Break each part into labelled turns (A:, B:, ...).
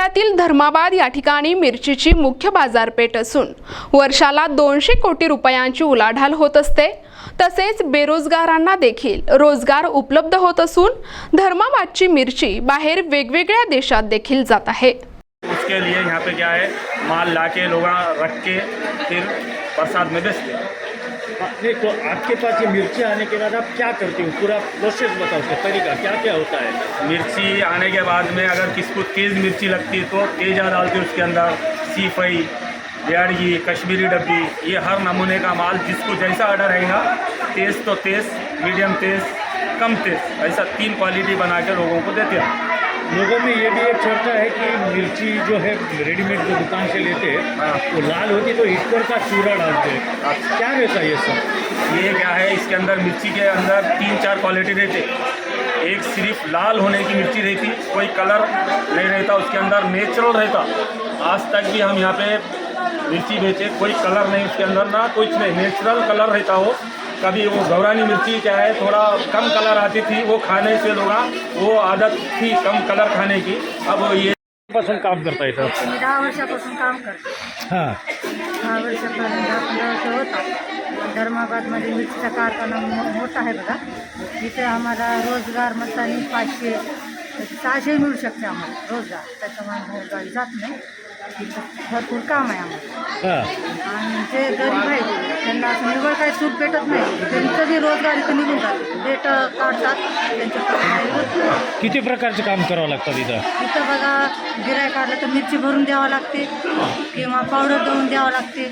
A: जिल्ह्यातील धर्माबाद या ठिकाणी मिरचीची मुख्य बाजारपेठ असून वर्षाला 200 कोटी रुपयांची उलाढाल होत असते। तसेच बेरोजगारांना देखील रोजगार उपलब्ध होत असून धर्माबादची मिरची बाहेर वेगवेगळ्या देशात देखील जात आहे।
B: उसके लिए यहाँ पे क्या है, माल लाके लोग रख के फिर प्रसाद में बेचते हैं।
C: नहीं तो आपके पास ये मिर्ची आने के बाद आप क्या करते हो, पूरा प्रोसेस बताओ, उसका तरीका क्या क्या होता है।
B: मिर्ची आने के बाद में अगर किसको तेज़ मिर्ची लगती है तो तेज़ा डालते हैं उसके अंदर, सीफई, बिहाड़ी, कश्मीरी डब्बी, ये हर नमूने का माल जिसको जैसा ऑर्डर रहेगा, तेज़ तो तेज़, मीडियम तेज़, कम तेज़, ऐसा 3 क्वालिटी बना के लोगों को देते हैं।
C: लोगों में ये भी एक चर्चा है कि मिर्ची जो है रेडीमेड जो दुकान से लेते हैं वो लाल होती तो ईश्वर का चूरा डालते हैं, क्या रहता है ये सब।
B: ये क्या है, इसके अंदर मिर्ची के अंदर 3-4 क्वालिटी रहते। एक सिर्फ लाल होने की मिर्ची रहती, कोई कलर नहीं रहता उसके अंदर, नेचुरल रहता। आज तक भी हम यहाँ पे मिर्ची बेचे, कोई कलर नहीं उसके अंदर, ना कुछ नहीं, नेचुरल कलर रहता हो। कभी वो गौरानी मिर्ची क्या है, थोड़ा कम कलर आती थी, वो खाने से लोग वो आदत थी कम कलर खाने की। अब ये
C: पासून काम करता है सर।
D: मी 10 वर्षापासून काम करते।
C: हां
D: 10 वर्षापर्यंत 15 वर्ष होता। धर्माबादमध्ये मिरचीचा कारखाना मोठा आहे बघा। तिथे आम्हाला रोजगार मतानी 500 600 मिळू शकते आम्हाला रोजगार, त्याच्यामुळे गाडी जात नाही। तिथं भरपूर काम आहे आम्हाला।
C: हां
D: आणि जे गरीब आहेत त्यांना असं निवड काही सूट भेटत नाही, त्यांचं बी रोजगार इथं निघून जाते, डेट काढतात त्यांच्या।
C: किती प्रकारचं काम करावं लागतं तिथं।
D: इथं बघा गिरायक आलं तर मिरची भरून द्यावं लागते किंवा पावडर देऊन द्यावं लागते,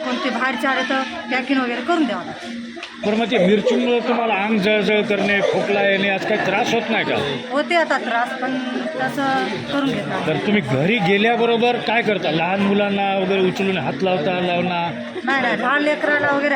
D: कोणते बाहेरचे आले तर पॅकिंग वगैरे करून द्यावं लागते।
C: पण मग ते मिरचीमुळे तुम्हाला अंग जळजळ करणे, खोकला येणे असं काही त्रास होत नाही का।
D: होते आता त्रास, पण तसं करून घेतात।
C: तर तुम्ही घरी गेल्याबरोबर काय करता, लहान मुलांना वगैरे उचलून हात लावता लावणार।
D: नाही लहान लेकराला वगैरे